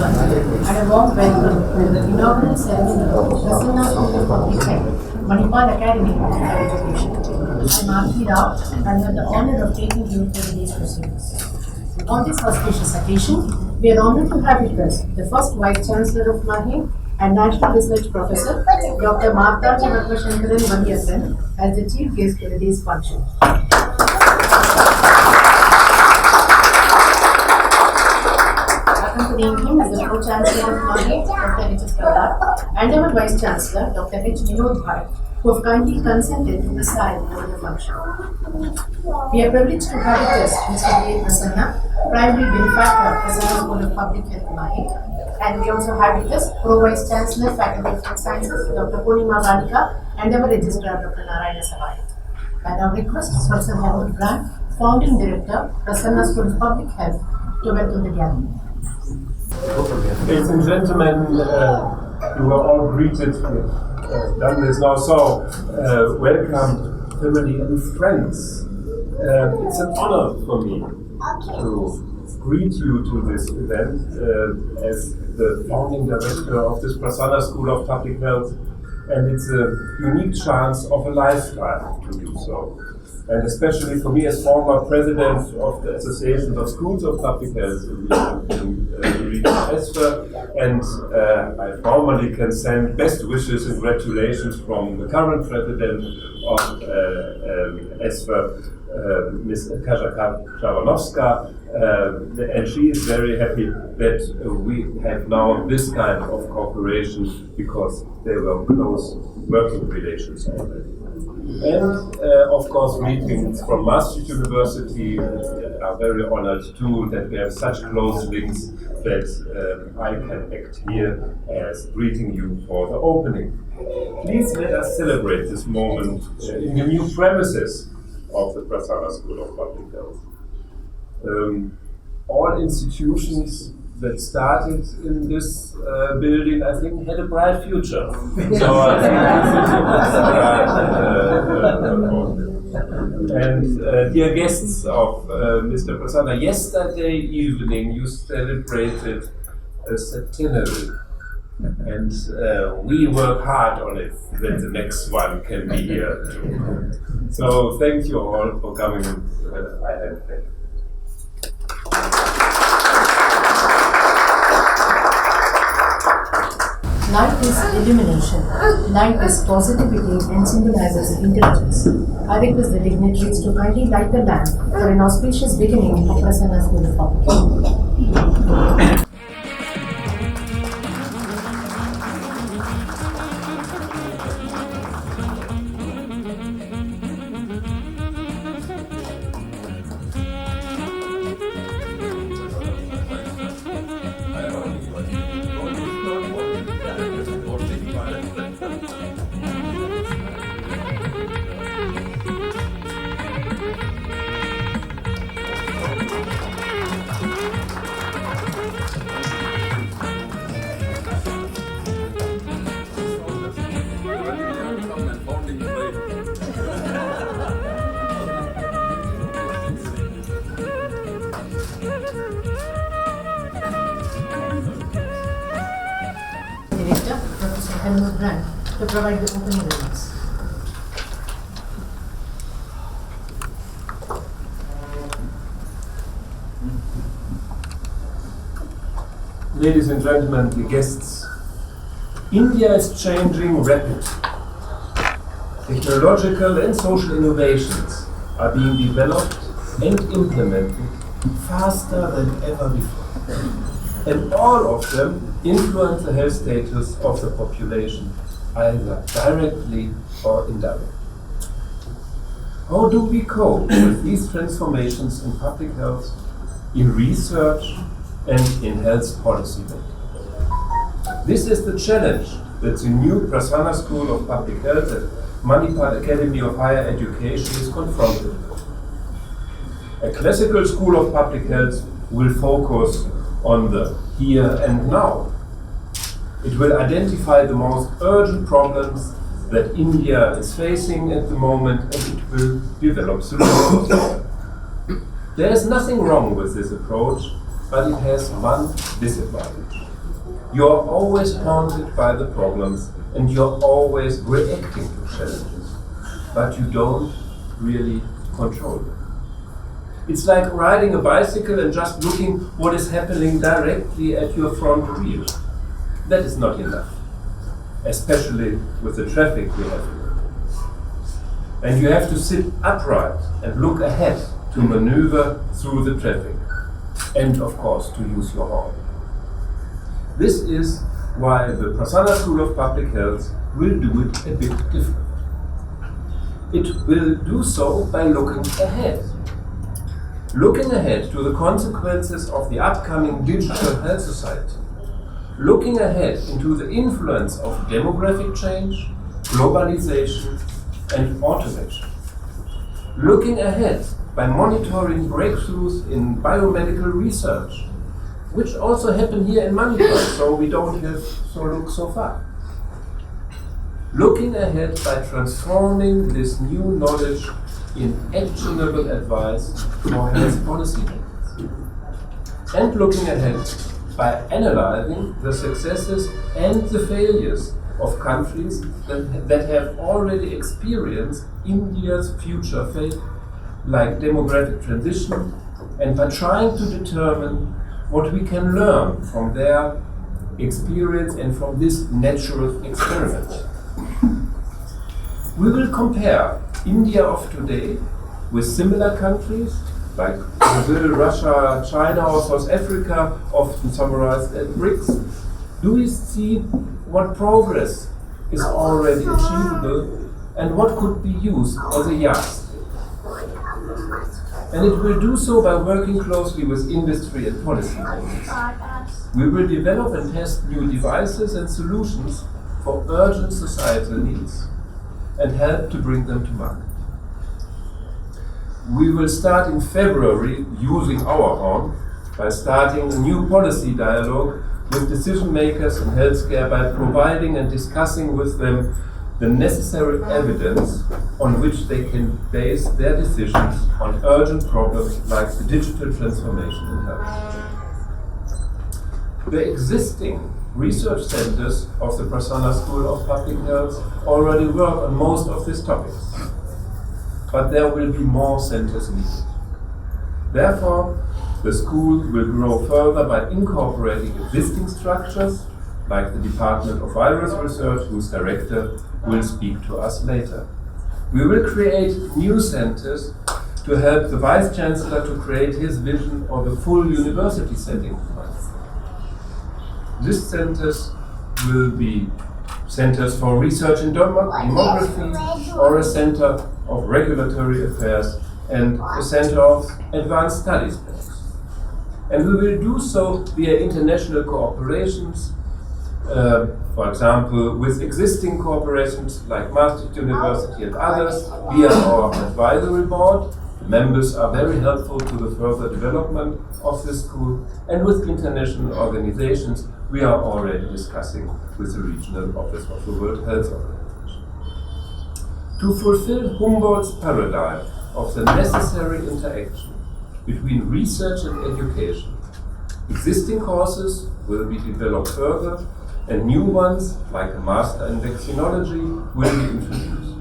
everyone, and a warm welcome to the inaugural ceremony of Prasanna School of Public Health, Manipal Academy of Higher Education. I'm Aarti Rao, and I have the honor of taking you through these proceedings. On this auspicious occasion, we are honored to have with us the first Vice Chancellor of Mahe and National Research Professor, Dr. Valiathan, as the chief guest for today's function. Accompanying him is the Pro-Chancellor of Mahe, Dr. H. and our Vice Chancellor, Dr. H. Vinod Bhat, who have kindly consented to preside over the function. We are privileged to have with us Mr. V. Prasanna, Primary Benefactor, Prasanna School of Public Health, Mahe, and we also have with us Pro-Vice Chancellor, Faculty of Health Sciences, Dr. Padmavibhushan, and our Registrar, Dr. Narayana Savai. And our request is Professor Helmut Brand, Founding Director, Prasanna School of Public Health, to welcome the gathering. Ladies and gentlemen, you were all greeted. Done this now. So, welcome, family and friends. It's an honor for me to greet you to this event as the founding director of this Prasanna School of Public Health, and it's a unique chance of a lifetime to do so. And especially for me as former president of the Association of Schools of Public Health in the region of ESFA, and I formally can send best wishes and congratulations from the current president of ESFA, Ms. Kasia Czarnowska, and she is very happy that we have now this kind of cooperation because there were close working relations already. And of course, meetings from Maastricht University are very honored too that we have such close links that I can act here as greeting you for the opening. Please let us celebrate this moment in the new premises of the Prasanna School of Public Health. All institutions that started in this building, I think, had a bright future. So I think and dear guests of Mr. Prasanna, yesterday evening you celebrated a centenary, and we work hard on it that the next one can be here too. So thank you all for coming. I have faith. Light is illumination, light is positivity and symbolizes intelligence. I request the dignitaries to kindly light the lamp for an auspicious beginning of Prasanna School of Public Health. Professor Helmut Brand to provide the opening remarks. Ladies and gentlemen, the guests, India is changing rapidly. Technological and social innovations are being developed and implemented faster than ever before. And all of them influence the health status of the population, either directly or indirectly. How do we cope with these transformations in public health, in research, and in health policy making? This is the challenge that the new Prasanna School of Public Health at Manipal Academy of Higher Education is confronted with. A classical school of public health will focus on the here and now. It will identify the most urgent problems that India is facing at the moment, and it will develop solutions. There is nothing wrong with this approach, but it has one disadvantage. You're always haunted by the problems and you're always reacting to challenges, but you don't really control them. It's like riding a bicycle and just looking what is happening directly at your front wheel. That is not enough, especially with the traffic we have here. And you have to sit upright and look ahead to maneuver through the traffic, and of course to use your horn. This is why the Prasanna School of Public Health will do it a bit different. It will do so by looking ahead. Looking ahead to the consequences of the upcoming digital health society. Looking ahead into the influence of demographic change, globalization, and automation. Looking ahead by monitoring breakthroughs in biomedical research, which also happen here in Manipal, so we don't have to look so far. Looking ahead by transforming this new knowledge in actionable advice for health policy makers. And looking ahead by analyzing the successes and the failures of countries that have already experienced India's future fate, like demographic transition, and by trying to determine what we can learn from their experience and from this natural experiment. We will compare India of today with similar countries like Brazil, Russia, China, or South Africa, often summarized as BRICS. Do we see what progress is already achievable and what could be used as a yardstick? And it will do so by working closely with industry and policymakers. We will develop and test new devices and solutions for urgent societal needs and help to bring them to market. We will start in February using our horn by starting a new policy dialogue with decision makers in healthcare by providing and discussing with them the necessary evidence on which they can base their decisions on urgent problems like the digital transformation in health. The existing research centers of the Prasanna School of Public Health already work on most of these topics, but there will be more centers needed. Therefore, the school will grow further by incorporating existing structures, like the Department of Virus Research, whose director will speak to us later. We will create new centers to help the Vice Chancellor to create his vision of a full university setting. These centers will be centers for research in demography, or a center of regulatory affairs, and a center of advanced studies. And we will do so via international cooperations, for example, with existing corporations like Maastricht University and others, via our advisory board. The members are very helpful to the further development of this school, and with international organizations we are already discussing with the regional office of the World Health Organization. To fulfill Humboldt's paradigm of the necessary interaction between research and education, existing courses will be developed further, and new ones, like a Master in Vaccinology, will be introduced.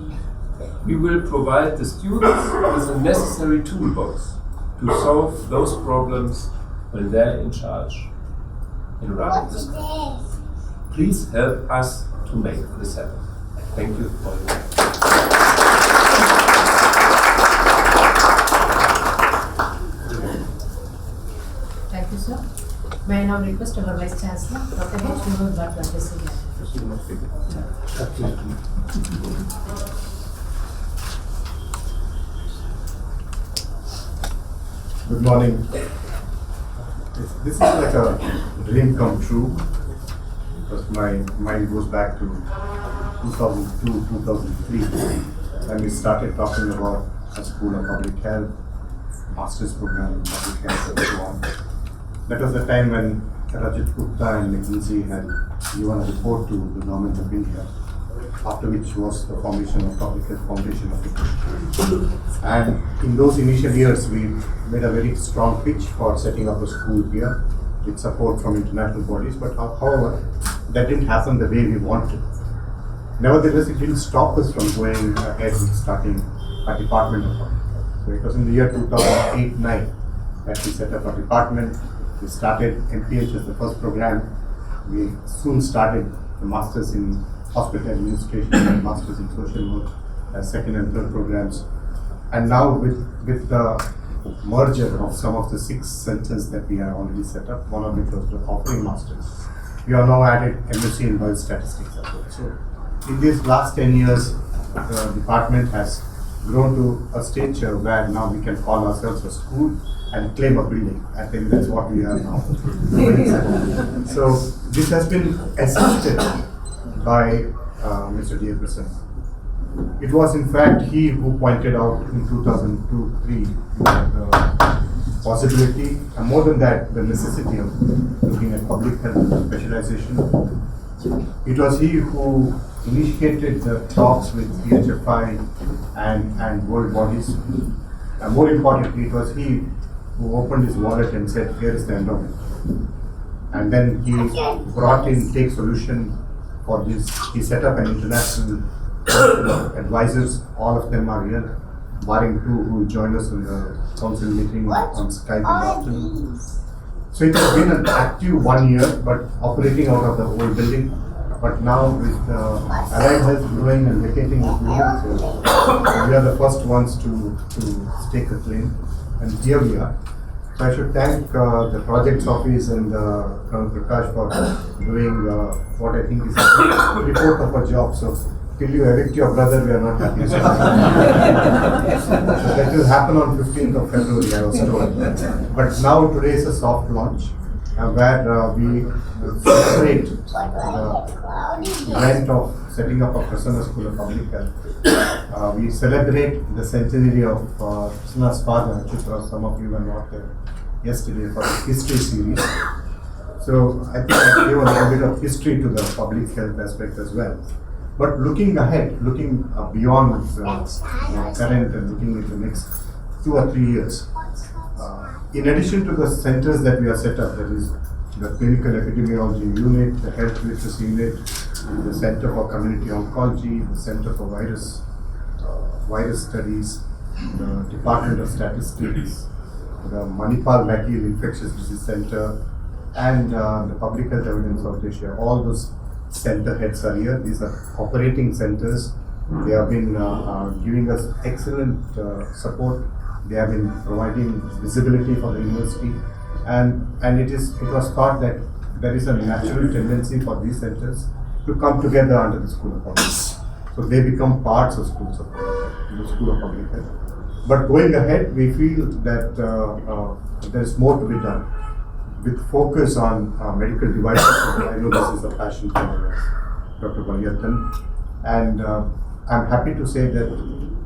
We will provide the students with the necessary toolbox to solve those problems when they're in charge in running the school. Please help us to make this happen. Thank you for your attention. Thank you, sir. May I now request our Vice Chancellor, Dr. Vinod Bhat, to address the Good morning. This is like a dream come true, because my mind goes back to 2002, 2003, when we started talking about a School of Public Health, Master's Program in Public Health, and so on. That was the time when Rajat Gupta and McKinsey had given a report to the Government of India, after which was the formation of Public Health Foundation of India. And in those initial years, we made a very strong pitch for setting up a school here with support from international bodies, but however, that didn't happen the way we wanted. Nevertheless, it didn't stop us from going ahead with starting a department of public health. So it was in the year 2008-9 that we set up a department. We started MPH as the first program. We soon started the Masters in Hospital Administration and Masters in Social Work as second and third programs. And now with the merger of some of the 6 centers that we have already set up, one of which was the offering Masters, we have now added MSc in Biostatistics as well. So in these last 10 years, the department has grown to a stature where now we can call ourselves a school and claim a building. I think that's what we are now. So this has been assisted by Mr. D. Prasanna. It was in fact he who pointed out in 2002-03 the possibility, and more than that, the necessity of looking at public health specialization. It was he who initiated the talks with PHFI and world bodies. And more importantly, it was he who opened his wallet and said, here is the endowment. And then he brought in Take Solution for this. He set up an international advisors. All of them are here, barring 2 who will join us in the council meeting on Skype in the afternoon. So it has been an active 1 year, but operating out of the old building. But now with allied health growing and vacating the building, so we are the first ones to stake a claim. And here we are. So I should thank the projects office and Colonel Prakash for doing what I think is a report of a job. So till you evict your brother, we are not happy. So that will happen on 15th of February, I was told. But now today is a soft launch where we celebrate the event of setting up a Prasanna School of Public Health. We celebrate the centenary of Prasanna's father, Chitra. Some of you were not there yesterday for the history series. So I think I gave a little bit of history to the public health aspect as well. But looking ahead, looking beyond current and looking into the next 2 or 3 years, in addition to the centers that we have set up, that is the clinical epidemiology unit, the health literacy unit, the Center for Community Oncology, the Center for Virus Studies, the Department of Statistics, the Manipal Bacterial Infectious Disease Center, and the Public Health Evidence South Asia. All those center heads are here. These are operating centers. They have been giving us excellent support. They have been providing visibility for the university, and it was thought that there is a natural tendency for these centers to come together under the School of Public Health. So they become parts of schools of the School of Public Health. But going ahead, we feel that there is more to be done with focus on medical devices. I know this is a passion for Dr. Valiathan, and I'm happy to say that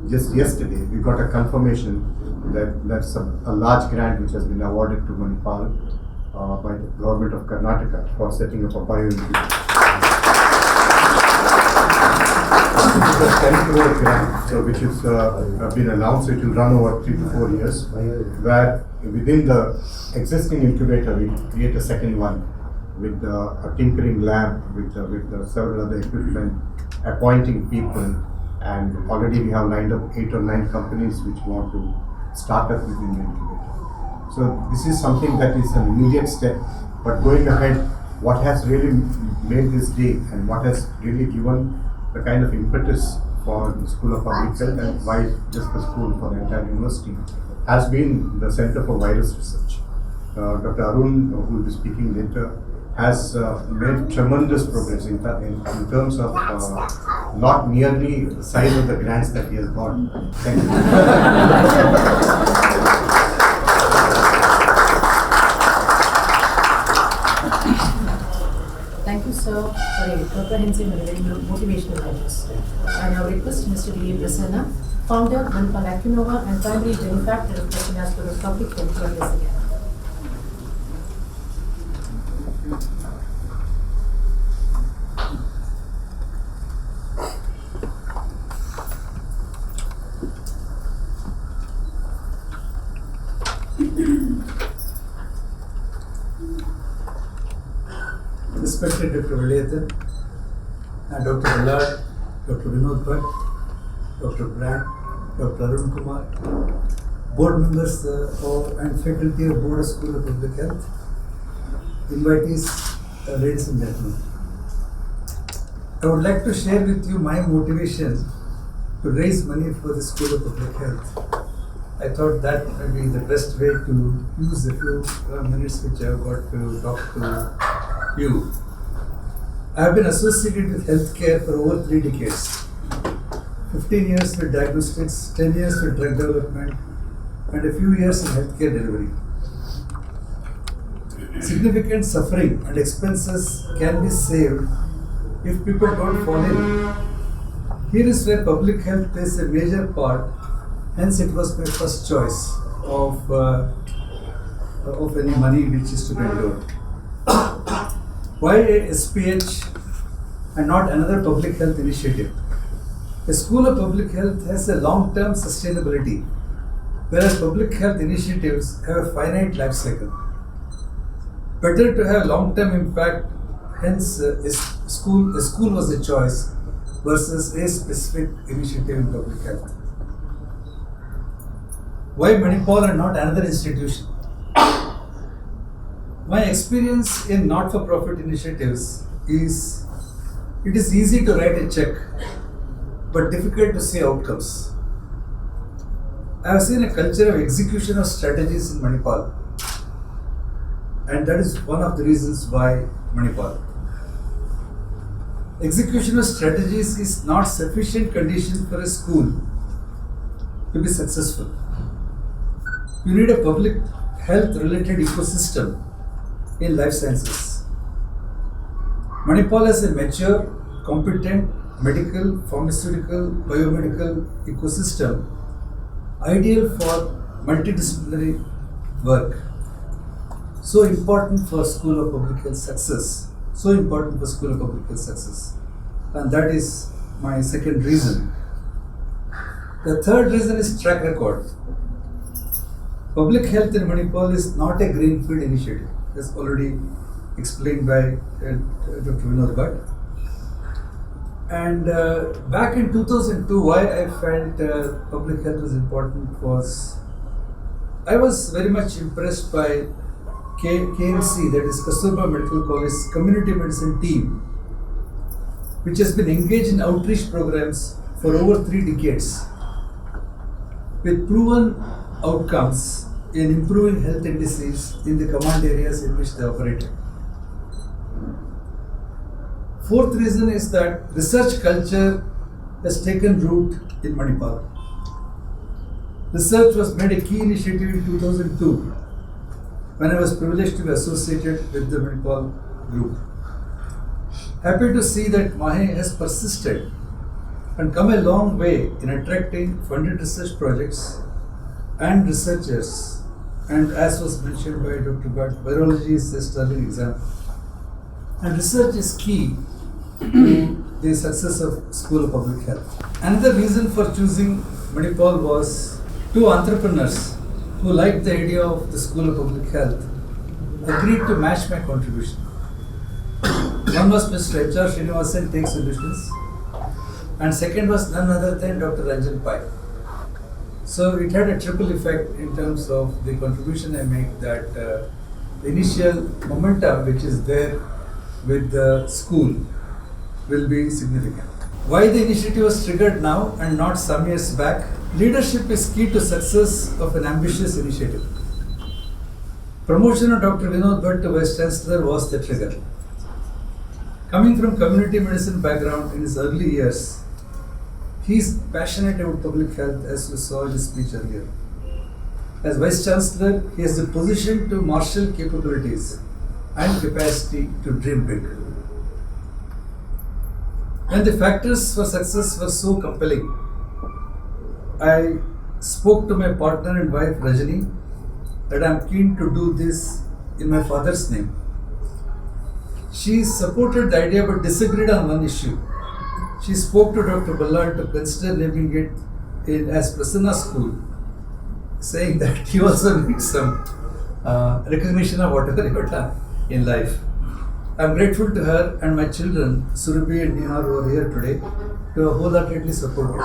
just yesterday we got a confirmation that that's a large grant which has been awarded to Manipal by the government of Karnataka for setting up a bioinstitute. This is a 10 crore grant, so which is been announced. It will run over 3 to 4 years, where within the existing incubator we create a second one with a tinkering lab, with several other equipment, appointing people, and already we have lined up 8 or 9 companies which want to start up within the incubator. So this is something that is an immediate step, but going ahead, what has really made this day and what has really given the kind of impetus for the School of Public Health, and why just the school, for the entire university, has been the Center for Virus Research. Dr. Arun, who will be speaking later, has made tremendous progress in terms of not merely the size of the grants that he has got. Thank you. Thank you, sir, for a comprehensive and very motivational address. I now request Mr. D. Prasanna, founder, Manipal Akinova, and primary benefactor of Prasanna School of Public Health, to address again. respected Dr. Valiathan, and Dr. Ballard, Dr. Vinod Bhat, Dr. Brand, Dr. Arun Kumar, board members and faculty of Board of School of Public Health, invitees, ladies and gentlemen. I would like to share with you my motivation to raise money for the School of Public Health. I thought that would be the best way to use the few minutes which I have got to talk to you. I have been associated with healthcare for over 3 decades. 15 years with diagnostics, 10 years with drug development, and a few years in healthcare delivery. Significant suffering and expenses can be saved if people don't fall in. Here is where public health plays a major part, hence it was my first choice of any money which is to be enrolled. Why a SPH and not another public health initiative? A School of Public Health has a long-term sustainability, whereas public health initiatives have a finite life cycle. Better to have long-term impact, hence a school was a choice versus a specific initiative in public health. Why Manipal and not another institution? My experience in not-for-profit initiatives is, it is easy to write a check, but difficult to see outcomes. I have seen a culture of execution of strategies in Manipal, and that is one of the reasons why Manipal. Execution of strategies is not sufficient condition for a school to be successful. You need a public health related ecosystem in life sciences. Manipal is a mature, competent medical, pharmaceutical, biomedical ecosystem ideal for multidisciplinary work. So important for School of Public Health success. So important for School of Public Health success. And that is my second reason. The third reason is track record. Public health in Manipal is not a greenfield initiative, as already explained by Dr. Vinod Bhat. And back in 2002, why I felt public health was important was, I was very much impressed by KMC, that is Kasturba Medical College Community Medicine team, which has been engaged in outreach programs for over 3 decades, with proven outcomes in improving health indices in the command areas in which they operated. Fourth reason is that research culture has taken root in Manipal. Research was made a key initiative in 2002 when I was privileged to be associated with the Manipal group. Happy to see that MAHE has persisted and come a long way in attracting funded research projects and researchers, and as was mentioned by Dr. Bhat, virology is a sterling example. And research is key to the success of School of Public Health. Another reason for choosing Manipal was 2 entrepreneurs who liked the idea of the School of Public Health agreed to match my contribution. One was Mr. H.R. Srinivasan, Take Solutions, and second was none other than Dr. Ranjan Pai. So it had a triple effect in terms of the contribution I make, that the initial momentum which is there with the school will be significant. Why the initiative was triggered now and not some years back? Leadership is key to success of an ambitious initiative. Promotion of Dr. Vinod Bhat to Vice Chancellor was the trigger. Coming from community medicine background in his early years, he is passionate about public health, as you saw in his speech earlier. As Vice Chancellor, he has the position to marshal capabilities and capacity to dream big. When the factors for success were so compelling, I spoke to my partner and wife Rajani that I am keen to do this in my father's name. She supported the idea but disagreed on one issue. She spoke to Dr. Ballard to consider naming it as Prasanna School, saying that he also needs some recognition of whatever he had done in life. I am grateful to her and my children, Surabhi and Nihar, who are here today, who have wholeheartedly supported.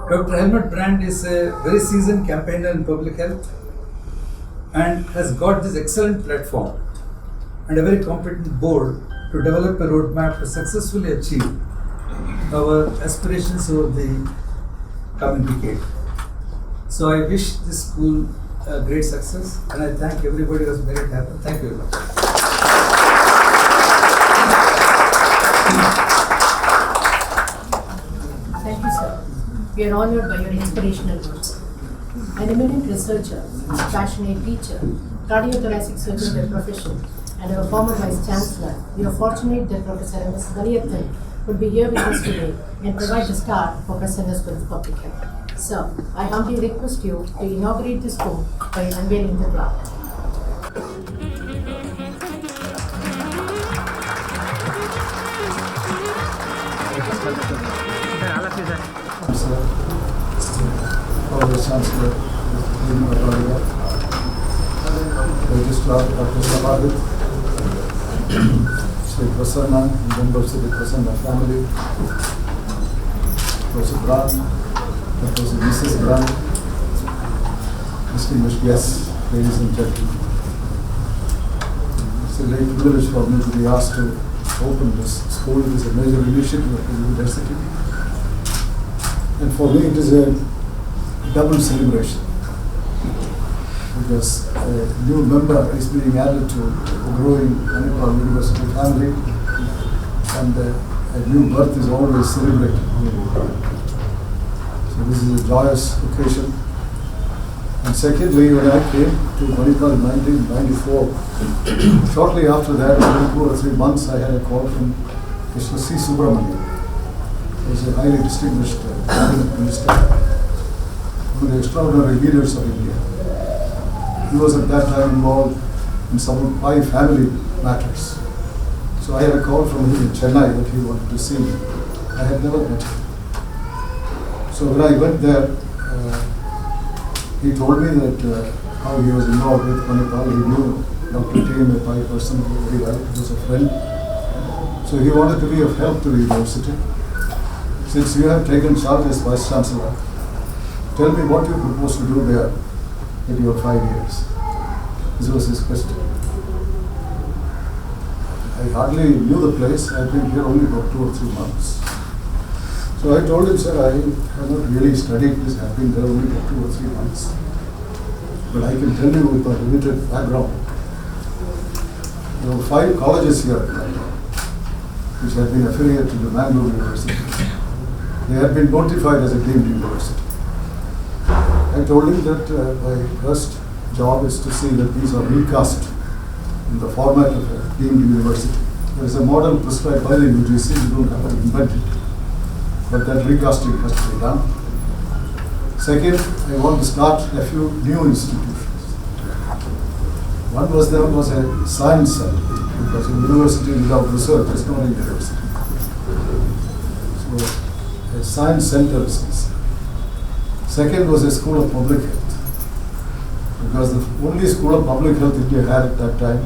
Dr. Helmut Brand is a very seasoned campaigner in public health and has got this excellent platform and a very competent board to develop a roadmap to successfully achieve our aspirations over the coming decade. So I wish this school great success, and I thank everybody who has made it happen. Thank you very much. Thank you, sir. We are honored by your inspirational words. An eminent researcher, passionate teacher, cardiothoracic surgeon by profession, and our former Vice Chancellor, we are fortunate that Professor M.S. Valiathan would be here with us today and provide the start for Prasanna School of Public Health. Sir, I humbly request you to inaugurate the school by unveiling the plaque. Our Chancellor, Registrar Dr. Sabadit, Sri Prasanna, members of the Prasanna family, Professor Brand, Professor Mrs. Brand, distinguished guests, ladies and gentlemen. It's a great privilege for me to be asked to open this school. It is a major initiative of the university. And for me it is a double celebration, because a new member is being added to the growing Manipal University family, and a new birth is always celebrated. So this is a joyous occasion. And secondly, when I came to Manipal in 1994, shortly after that, within 2 or 3 months, I had a call from Mr. C. Subramanian. He was a highly distinguished cabinet minister, one of the extraordinary leaders of India. He was at that time involved in some of my family matters. So I had a call from him in Chennai that he wanted to see me. I had never met him. So when I went there, he told me that how he was involved with Manipal. He knew Dr. T.M. Pai personally very well. He was a friend. So he wanted to be of help to the university. Since you have taken charge as Vice Chancellor, tell me what you propose to do there in your 5 years. This was his question. I hardly knew the place. I had been here only for 2 or 3 months. So I told him, sir, I have not really studied this. I have been there only for 2 or 3 months. But I can tell you with my limited background, there were 5 colleges here which had been affiliated to the Mangalore University. They had been notified as a deemed university. I told him that my first job is to see that these are recast in the format of a deemed university. There is a model prescribed by the UGC, you don't have to invent it. But that recasting has to be done. Second, I want to start a few new institutions. One was there was a science center, because a university without research is not a university. So a science center is necessary. Second was a school of public health, because the only school of public health India had at that time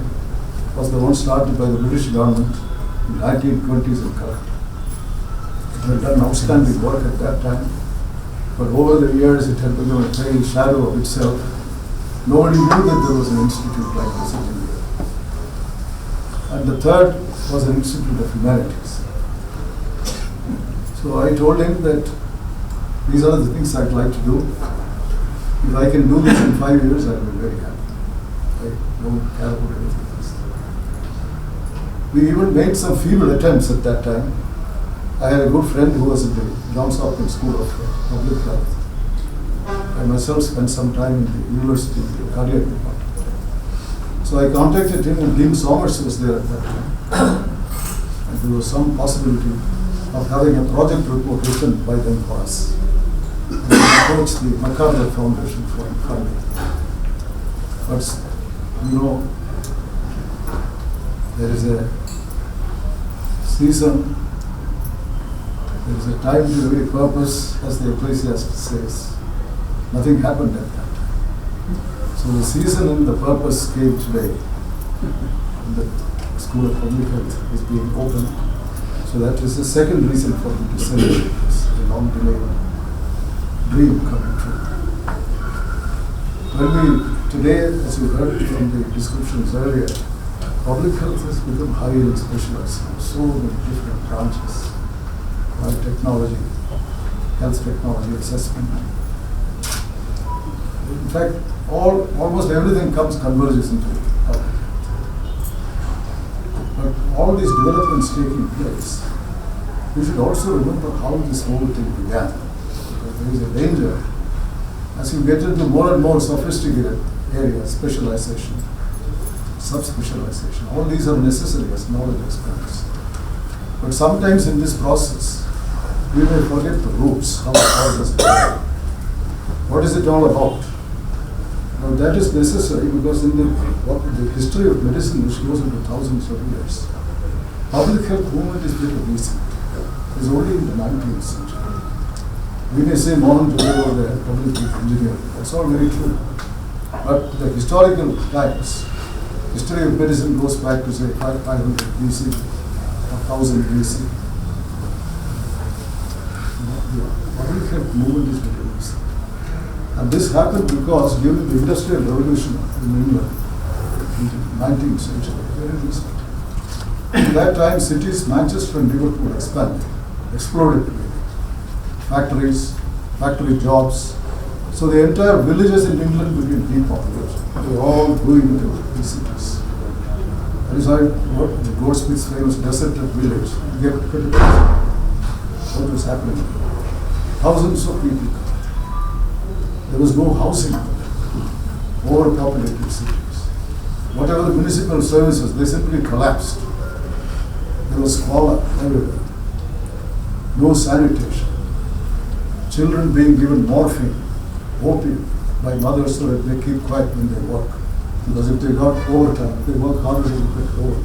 was the one started by the British government in 1920s in Calcutta. It had done outstanding work at that time, but over the years it had become a pale shadow of itself. Nobody knew that there was an institute like this in India. And the third was an institute of humanities. So I told him that these are the things I'd like to do. If I can do this in 5 years, I'll be very happy. I don't care about anything else. We even made some feeble attempts at that time. I had a good friend who was at the Johns Hopkins School of Public Health. I myself spent some time in the university in the cardiac department. So I contacted him, and Dean Somers was there at that time. And there was some possibility of having a project report written by them for us. And we approached the MacArthur Foundation for funding. But, you know, there is a season, there is a time to every purpose, as the Ecclesiastes says. Nothing happened at that time. So the season and the purpose came today. the School of Public Health is being opened. So that is the second reason for me to celebrate this, a long delayed dream coming true. Today, as you heard from the descriptions earlier, public health has become highly specialized now, so many different branches, biotechnology, health technology, assessment. In fact, almost everything converges into public health. But all these developments taking place, we should also remember how this whole thing began. Because there is a danger as you get into more and more sophisticated areas, specialization, subspecialization. All these are necessary as knowledge expands. But sometimes in this process, we may forget the roots, how it all is done. What is it all about? Now that is necessary because in the history of medicine, which goes into thousands of years, public health movement is very recent. It is only in the 19th century. We may say Mohan today was a public health engineer. That's all very true. But the historical times, history of medicine goes back to say 500 BC or 1000 BC. The public health movement is very recent. And this happened because during the Industrial Revolution in England in the 19th century, very recent. At that time, cities, Manchester and Liverpool exploded together. Factories, factory jobs. So the entire villages in England became depopulated. They were all going into the cities. That is why the Goldsmith's famous deserted village. What was happening? Thousands of people. There was no housing. Overpopulated cities. Whatever municipal services, they simply collapsed. There was squalor everywhere. No sanitation. Children being given morphine, opium by mothers so that they keep quiet when they work. Because if they got overtime, if they work harder, they would get over.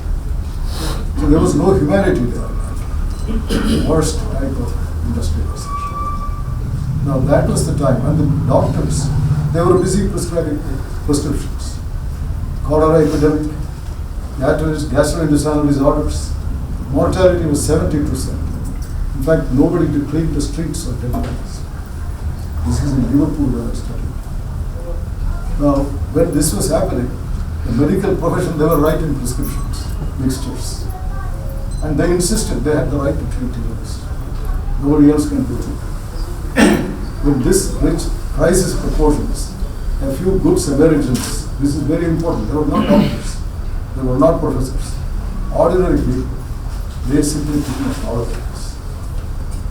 So there was no humanity there. The worst type of industrialization. Now that was the time, and the doctors, they were busy prescribing prescriptions. Cholera epidemic, gastrointestinal disorders, mortality was 70%. In fact, nobody to clean the streets of Denmark. This is in Liverpool where I studied. Now, when this was happening, the medical profession, they were writing prescriptions, mixtures. And they insisted they had the right to treat illness. Nobody else can do it. With this rich crisis proportions, a few good Samaritans, this is very important, they were not doctors, they were not professors, ordinary people, they simply took an all of this.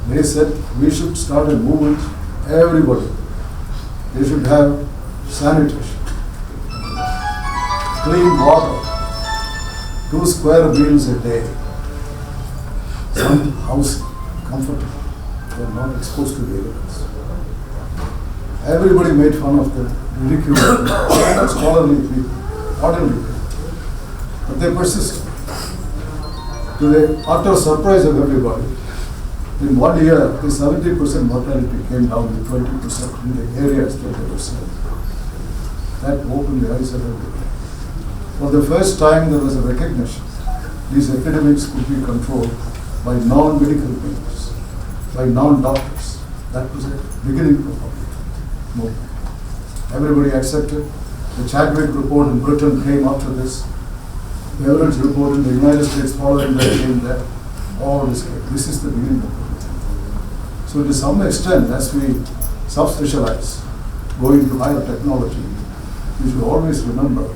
They said, we should start a movement, everybody, they should have sanitation, clean water, 2 square meals a day, some housing, comfortable, they are not exposed to the elements. Everybody made fun of them, ridiculed them, scholarly people, ordinary people. But they persisted. To the utter surprise of everybody, in 1 year, the 70% mortality came down to 20% in the areas that they were serving. That opened the eyes of everybody. For the first time, there was a recognition these epidemics could be controlled by non-medical means, by non-doctors. That was the beginning of the movement. Everybody accepted. The Chadwick report in Britain came after this. The Everett report in the United States following that came there. All this came. This is the beginning of the movement. So to some extent, as we subspecialize, go into higher technology, we should always remember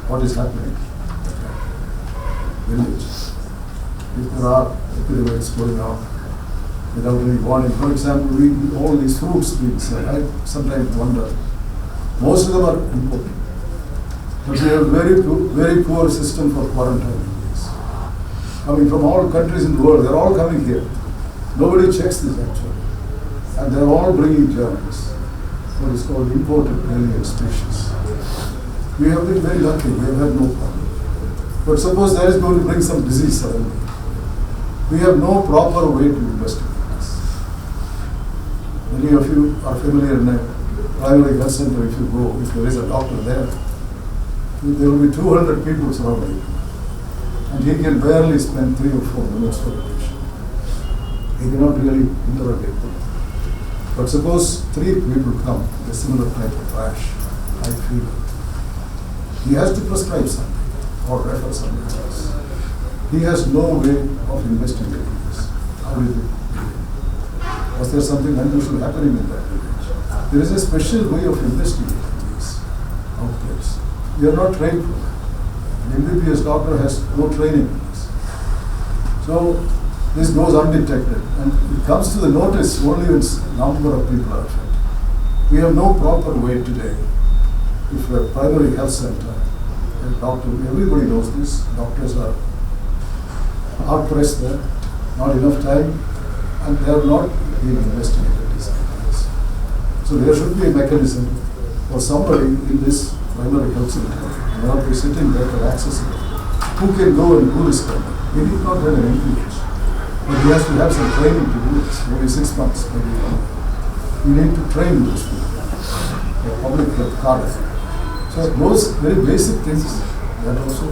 what is happening in the village. If there are epidemics going on without any warning, for example, we eat all these fruits being sold. I sometimes wonder, most of them are imported. But we have a very poor system for quarantining these. Coming from all countries in the world, they're all coming here. Nobody checks this actually. And they're all bringing germs. What is called imported alien species. We have been very lucky, we have had no problem. But suppose there is going to bring some disease suddenly. We have no proper way to investigate this. Many of you are familiar in a primary health center. If you go, if there is a doctor there, there will be 200 people surrounding him. And he can barely spend 3 or 4 minutes for a patient. He cannot really interrogate them. But suppose 3 people come with a similar type of rash, high fever. He has to prescribe something or refer something else. He has no way of investigating this. How did it begin? Was there something unusual happening in that village? There is a special way of investigating these outbreaks. We are not trained for that. An MBBS doctor has no training in this. So this goes undetected, and it comes to the notice only when a number of people are affected. We have no proper way today. If a primary health center, a doctor, everybody knows this, doctors are hard pressed there, not enough time, and they are not being investigated these things. So there should be a mechanism for somebody in this primary health center, and not be sitting there for accessible, who can go and do this kind of. He need not have an MBBS, but he has to have some training to do this, maybe 6 months, maybe 1 year. We need to train those people, a public health card. So those very basic things, that also.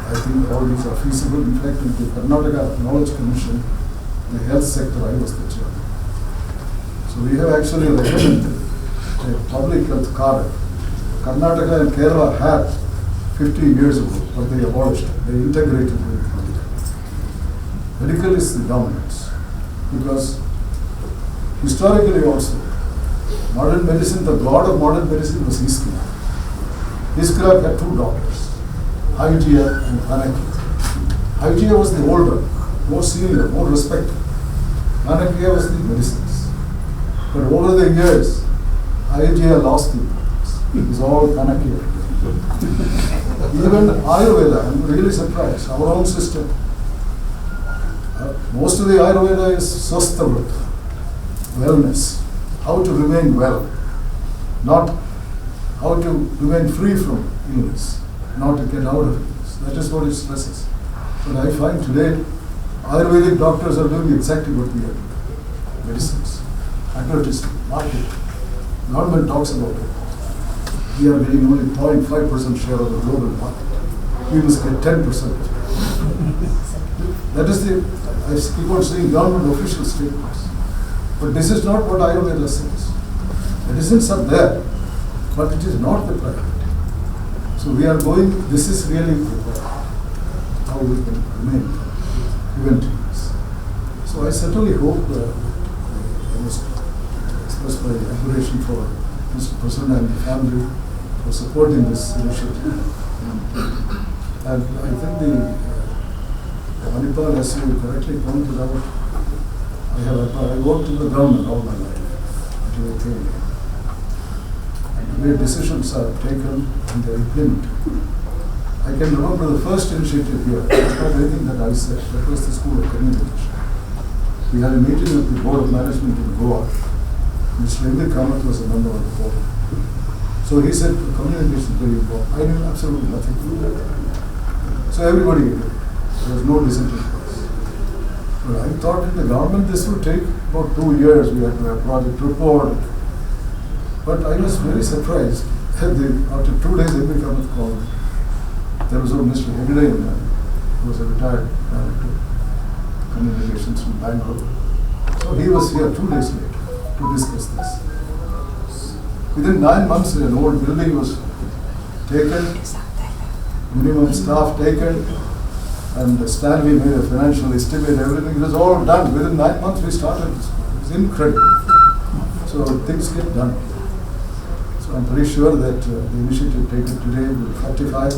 I think all these are feasible. In fact, in the Karnataka Knowledge Commission, in the health sector, I was the chairman. So we have actually recommended a public health card. Karnataka and Kerala had 15 years ago, but they abolished it. They integrated with medical. Medical is the dominance, because historically also, modern medicine, the god of modern medicine was Iskra. Iskra had 2 daughters, Hygeia and Panakia. Hygeia was the older, more senior, more respected. Panakia was the medicines. But over the years, Hygeia lost the importance. It was all Panakia. Even Ayurveda, I'm really surprised, our own system. Most of the Ayurveda is Swasthavrata, wellness, how to remain well, not how to remain free from illness, not to get out of illness. That is what it stresses. But I find today, Ayurvedic doctors are doing exactly what we are doing. Medicines, advertising, marketing. Government talks about it. We are getting only 0.5% share of the global market. We must get 10%. That is I keep on saying government official statements. But this is not what Ayurveda says. Medicines are there, but it is not the priority. So we are going, this is really how we can remain preventing this. So I certainly hope, I must express my admiration for Mr. Prasanna and the family for supporting this initiative. And I think the Manipal, as you correctly pointed out, I worked in the government all my life until I came here. And where decisions are taken and they are implemented. I can remember the first initiative here, it's not anything that I said, that was the School of Communication. We had a meeting with the Board of Management in Goa. Mr. Indy Kamath was a member of the board. So he said, communication is very important. I knew absolutely nothing to do with that. So everybody agreed. There was no dissenting voice. But I thought in the government this would take about 2 years. We had to have project report. But I was very surprised. After 2 days, Indy Kamath called me. There was Mr. Hegde in there, who was a retired director, communications from Bangalore. So he was here 2 days later to discuss this. Within 9 months, an old building was taken, minimum staff taken, and Stanley made a financial estimate, everything. It was all done. Within 9 months, we started this. It was incredible. So things get done. So I'm pretty sure that the initiative taken today will fructify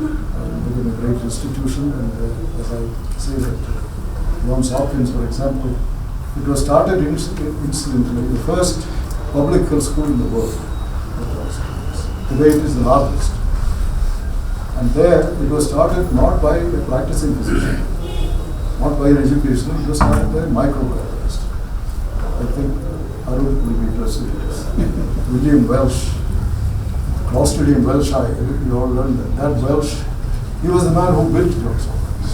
and become a great institution. And as I say that Johns Hopkins, for example, it was started incidentally, the first public health school in the world. Today it is the largest. And there it was started not by a practicing physician, not by an educational, it was started by a microbiologist. I think Arun will be interested in this. William Welsh, Clostridium Welshi, you all learned that. That Welsh, he was the man who built Johns Hopkins.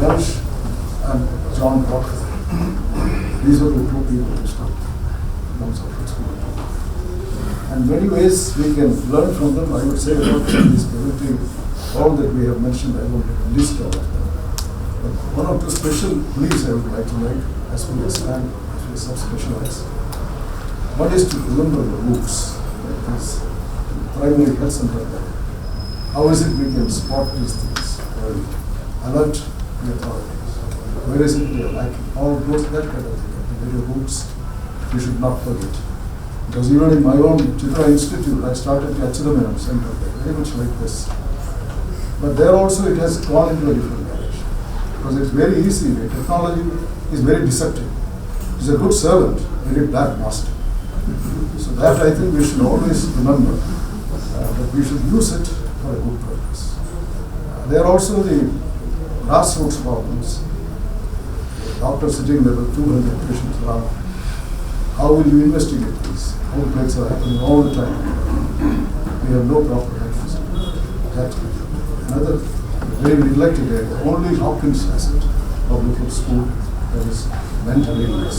Welsh and John Proctor. These are the 2 people who started. comes out of school. And many ways we can learn from them. I would say about this community, all that we have mentioned, I won't list all of them. But one or two special pleas I would like to make as we expand, as we subspecialize. One is to remember the roots, like this primary health center. How is it we can spot these things or alert the authorities? Where is it we are lacking? All those, that kind of thing, the very roots we should not forget. Because even in my own Chitra Institute, I started the Achidamenam Center there, very much like this. But there also it has gone into a different direction. Because it's very easy, the technology is very deceptive. It's a good servant, very bad master. So that I think we should always remember that we should use it for a good purpose. There are also the grassroots problems. Doctors sitting level 200 patients around. How will you investigate these? Outbreaks are happening all the time. We have no proper health. That's another very neglected area. Only Hopkins has it, public health school, that is mental illness.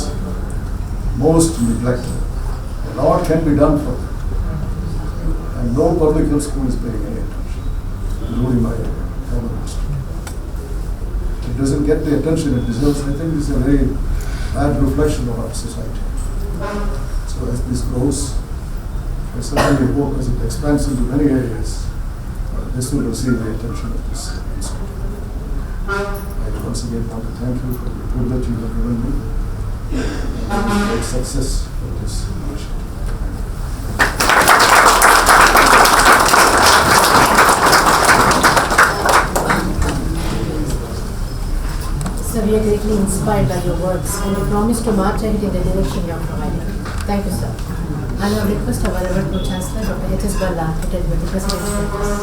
Most neglected. A lot can be done for them. And no public health school is paying any attention, including my government school. It doesn't get the attention it deserves. I think it's a very bad reflection of our society. So as this grows, I certainly hope as it expands into many areas, this will receive the attention of this institute. I once again want to thank you for the privilege you have given me and great success for this initiative. Sir, we are greatly inspired by your works and we promise to march ahead in the direction you are providing. Thank you, sir. I now request our Reverend Pro-Chancellor, Dr. H.S. Balla, to tell you the President's address.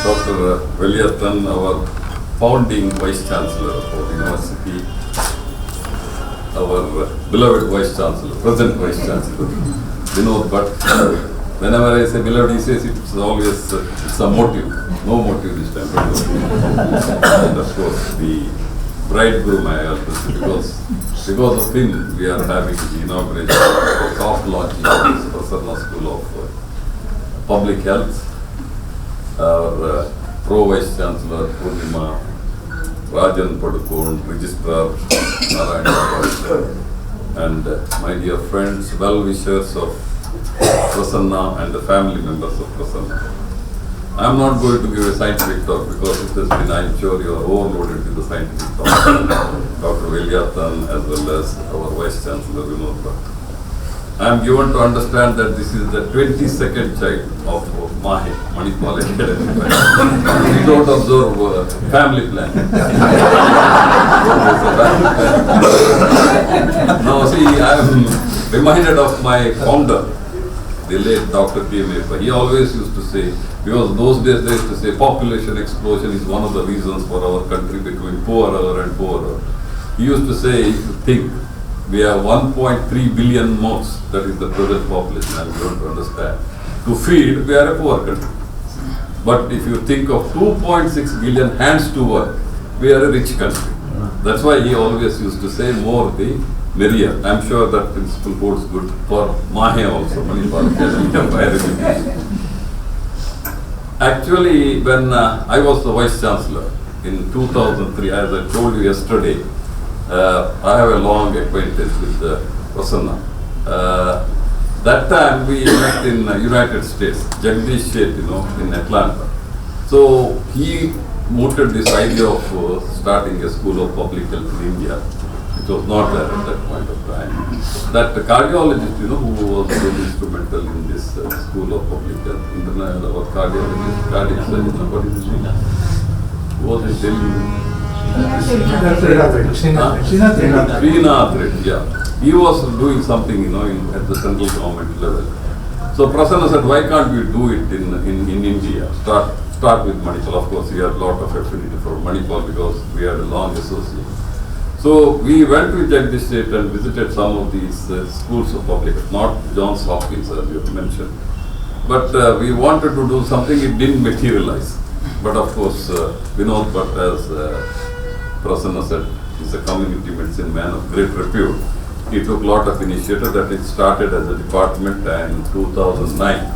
Dr. Valiathan, our founding Vice Chancellor of the University, our beloved Vice Chancellor, present Vice Chancellor, Vinod Bhat. Whenever I say beloved, he says it's always it's a motive. No motive this time. And of course, the bridegroom I also say, because of him we are having the inauguration, soft launching of this Prasanna School of Public Health. Our Pro-Vice Chancellor Purnima, Rajan Padukone, Registrar Narayan, and my dear friends, well-wishers of Prasanna and the family members of Prasanna. I am not going to give a scientific talk because it has been, I am sure you are overloaded with the scientific talk. Dr. Valiathan as well as our Vice Chancellor Vinod Bhat. I am given to understand that this is the 22nd child of Mahi, Manipal Academy. We don't observe family planning. Now see, I am reminded of my founder, the late Dr. P.M. He always used to say, because those days they used to say population explosion is one of the reasons for our country becoming poorer and poorer. He used to say, if you think we have 1.3 billion mouths, that is the present population, I'm going to understand. To feed, we are a poor country. But if you think of 2.6 billion hands to work, we are a rich country. That's why he always used to say more the merrier. I'm sure that principle holds good for Mahe also, Manipal Academy of Higher Education. Actually, when I was the Vice Chancellor in 2003, as I told you yesterday, I have a long acquaintance with Prasanna. That time we met in United States, Jagdish Sheth, in Atlanta. So he mooted this idea of starting a school of public health in India, which was not there at that point of time. That cardiologist, who was very instrumental in this school of public health, international cardiologist, cardiac surgeon, what is his name? Who was in Delhi? Srinath Reddy, yeah. He was doing something, at the central government level. So Prasanna said, why can't we do it in India? Start with Manipal. Of course, we had a lot of affinity for Manipal because we had a long association. So we went to Jagdish State and visited some of these schools of public, not Johns Hopkins as you mentioned. But we wanted to do something, it didn't materialize. But of course, Vinod Bhat, as Prasanna said, is a community medicine man of great repute. He took a lot of initiative that it started as a department in 2009,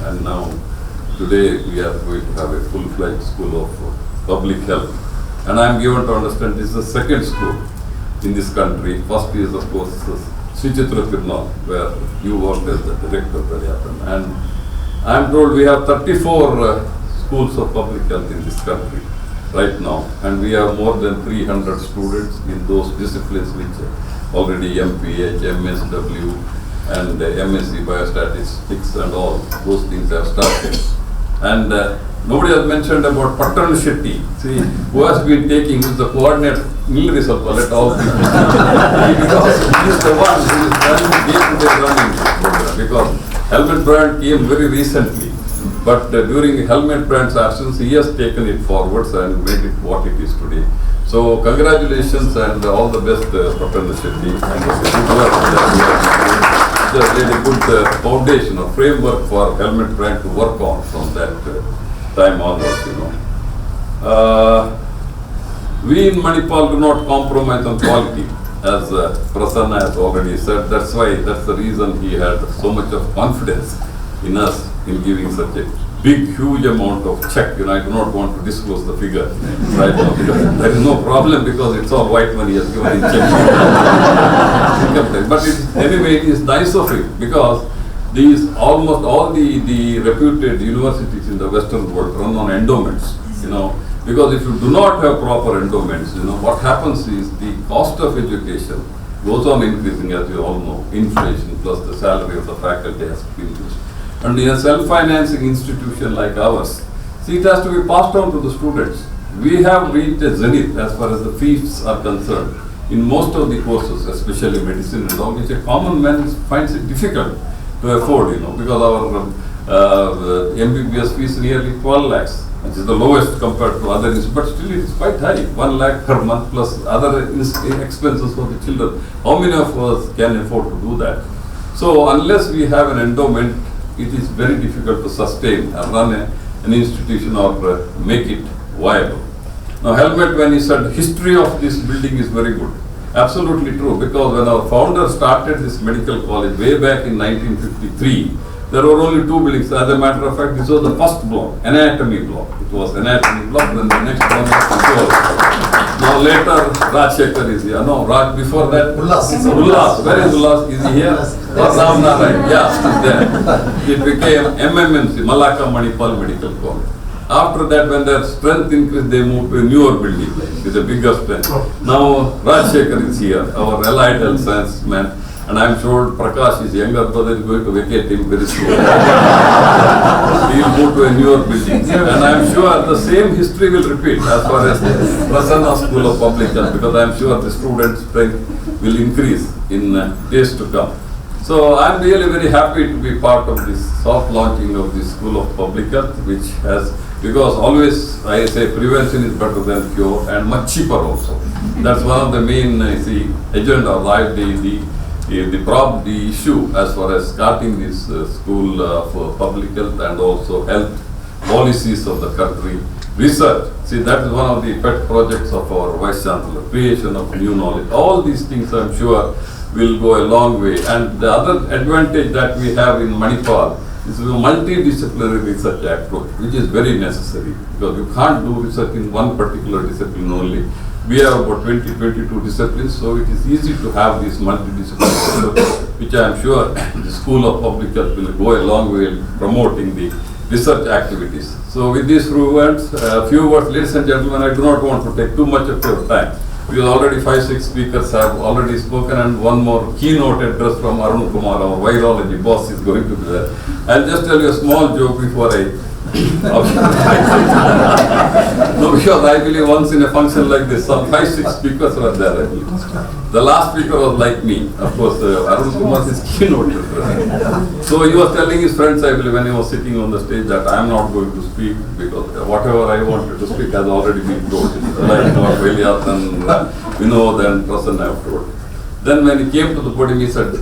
and now today we are going to have a full-fledged school of public health. And I am given to understand this is the second school in this country. First is of course Sri Chitra Tirunal, where you worked as the director of Valiathan. And I am told we have 34 schools of public health in this country right now, and we have more than 300 students in those disciplines which already MPH, MSW and MSc Biostatistics and all those things have started. And nobody has mentioned about Pattan Shetty, see, who has been taking with the coordinate Nilrisal let all people because he is the one who is running this program, because Helmut Brand came very recently. But during Helmut Brand's absence, he has taken it forwards and made it what it is today. So congratulations and all the best, Prasanna Shetty. And just laid a good foundation or framework for Helmut Brand to work on from that time onwards, you know. We in Manipal do not compromise on quality, as Prasanna has already said. That's the reason he had so much of confidence in us in giving such a big, huge amount of check. You know, I do not want to disclose the figure right now because there is no problem because it's all white money has given in check. But anyway, it is nice of it because these almost all the reputed universities in the Western world run on endowments. You know, because if you do not have proper endowments, you know, what happens is the cost of education goes on increasing, as you all know, inflation plus the salary of the faculty has been increased. And in a self-financing institution like ours, see, it has to be passed on to the students. We have reached a zenith as far as the fees are concerned in most of the courses, especially medicine and all, which a common man finds it difficult to afford, you know, because our MBBS fees nearly 12 lakhs, which is the lowest compared to other institutions, but still it is quite high, 1 lakh per month plus other expenses for the children. How many of us can afford to do that? So unless we have an endowment, it is very difficult to sustain and run an institution or make it viable. Now Helmut, when he said history of this building is very good, absolutely true, because when our founder started this medical college way back in 1953, there were only 2 buildings. As a matter of fact, this was the first block, anatomy block. It was anatomy block, then the next one was control. Now later, Rajshekhar is here. No, Raj, before that, Ullas. Where is Ullas? Is he here? Ram Narayan. Yeah, he's there. It became MMMC, Malacca Manipal Medical College. After that, when their strength increased, they moved to a newer building with a bigger strength. Now, Rajshekhar is here, our allied health science man. And I am sure Prakash, his younger brother, is going to vacate him very soon. He will move to a newer building. And I am sure the same history will repeat as far as Prasanna School of Public Health, because I am sure the student strength will increase in days to come. So I am really very happy to be part of this soft launching of this School of Public Health, which has, because always I say prevention is better than cure and much cheaper also. That's one of the main agenda of life, the issue as far as starting this school for public health and also health policies of the country. Research, see, that is one of the pet projects of our Vice Chancellor, creation of new knowledge. All these things I am sure will go a long way. And the other advantage that we have in Manipal is a multidisciplinary research approach, which is very necessary, because you can't do research in one particular discipline only. We have about 22 disciplines, so it is easy to have these multidisciplinary research, which I am sure the School of Public Health will go a long way in promoting the research activities. So with these few words, ladies and gentlemen, I do not want to take too much of your time. We already 5-6 speakers have already spoken, and one more keynote address from Arun Kumar, our virology boss, is going to be there. I'll just tell you a small joke before I no, because I believe once in a function like this, some 5-6 speakers were there, I believe. The last speaker was like me, of course, Arun Kumar is keynote address. So he was telling his friends, I believe, when he was sitting on the stage, that I am not going to speak because whatever I wanted to speak has already been told. Like Valiathan, Vinod and Prasanna have told. Then when he came to the podium, he said,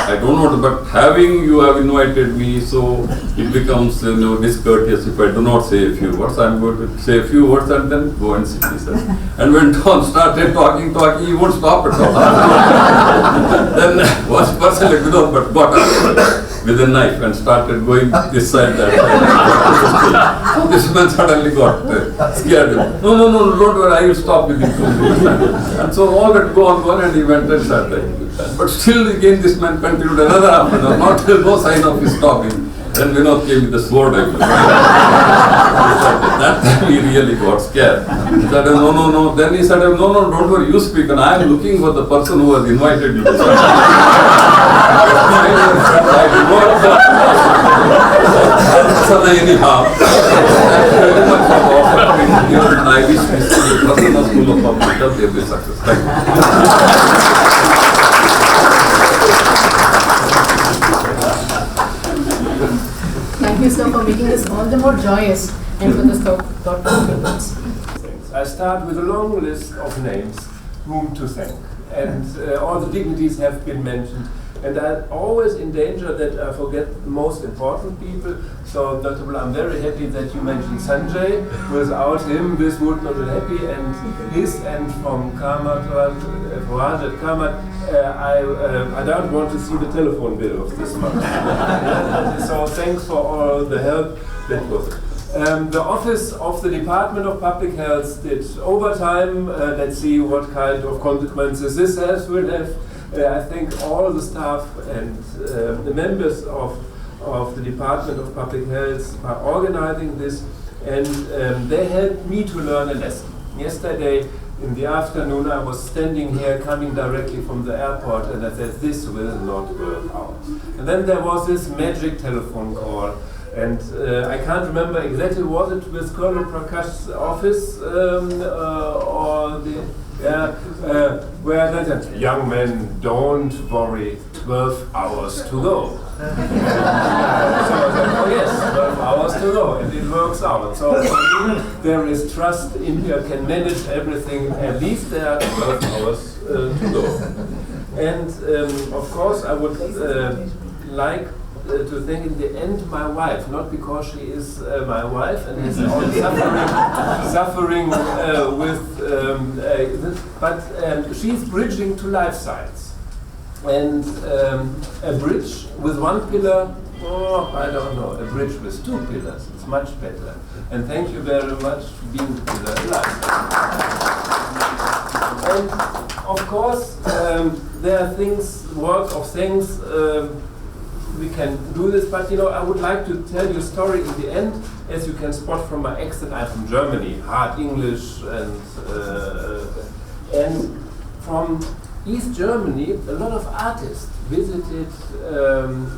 I don't want to, but having you have invited me, so it becomes discourteous if I do not say a few words. I am going to say a few words and then go and sit, he said. And when Tom started talking, he won't stop at all. Then one person like Vinod Bhat got up with a knife and started going this side, that side. This man suddenly got scared. No, don't worry, I will stop with you. And so all that go on, and he went and started. But still again this man continued another half an hour, no sign of his stopping. Then Vinod came with the sword. That time he really got scared. He said, no. Then he said, no, don't worry, you speak, and I am looking for the person who has invited you. Anyhow, I wish Prasanna School of Public Health every success. Thank you. Thank you, sir, for making this all the more joyous and for this thoughtful papers. I start with a long list of names whom to thank, and all the dignities have been mentioned. And I'm always in danger that I forget the most important people. So, Dr. I'm very happy that you mentioned Sanjay. Without him, this would not be happy. And from Kamat, at Kamat, I don't want to see the telephone bill of this month. So, thanks for all the help. That was it. The office of the Department of Public Health did overtime. Let's see what kind of consequences this will have. I thank all the staff and the members of the Department of Public Health by organizing this, and they helped me to learn a lesson. Yesterday in the afternoon I was standing here coming directly from the airport, and I said, this will not work out. And then there was this magic telephone call, and I can't remember exactly, was it with Colonel Prakash's office or the... where they said, young men, don't worry, 12 hours to go. So I said, oh yes, 12 hours to go, and it works out. So there is trust, India can manage everything, at least there are 12 hours to go. And of course I would like to thank in the end my wife, not because she is my wife and is all suffering with this, but she's bridging to life science. And a bridge with one pillar, I don't know, a bridge with two pillars, it's much better. And thank you very much for being the pillar of life. And of course, there are words of things, we can do this, but I would like to tell you a story in the end. As you can spot from my accent, I'm from Germany, hard English, and from East Germany, a lot of artists visited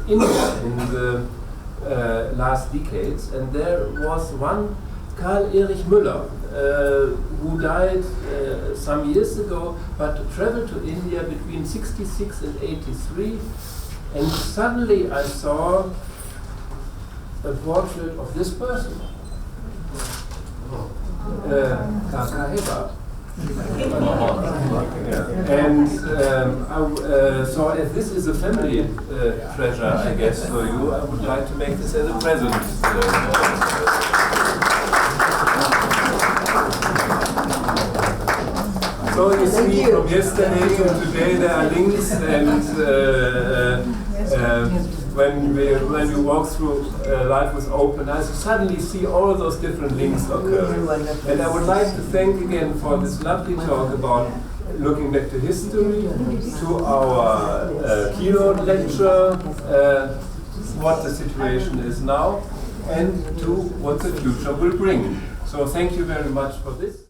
India in the last decades, and there was one, Karl Erich Müller, who died some years ago, but traveled to India between 66 and 83. And suddenly I saw a portrait of this person, Kaka Heba. And so as this is a family treasure, I guess, for you, I would like to make this as a present. So you see, from yesterday to today there are links, and when you walk through Life with Open Eyes, you suddenly see all those different links occurring. And I would like to thank again for this lovely talk about looking back to history, to our keynote lecture, what the situation is now, and to what the future will bring. So thank you very much for this.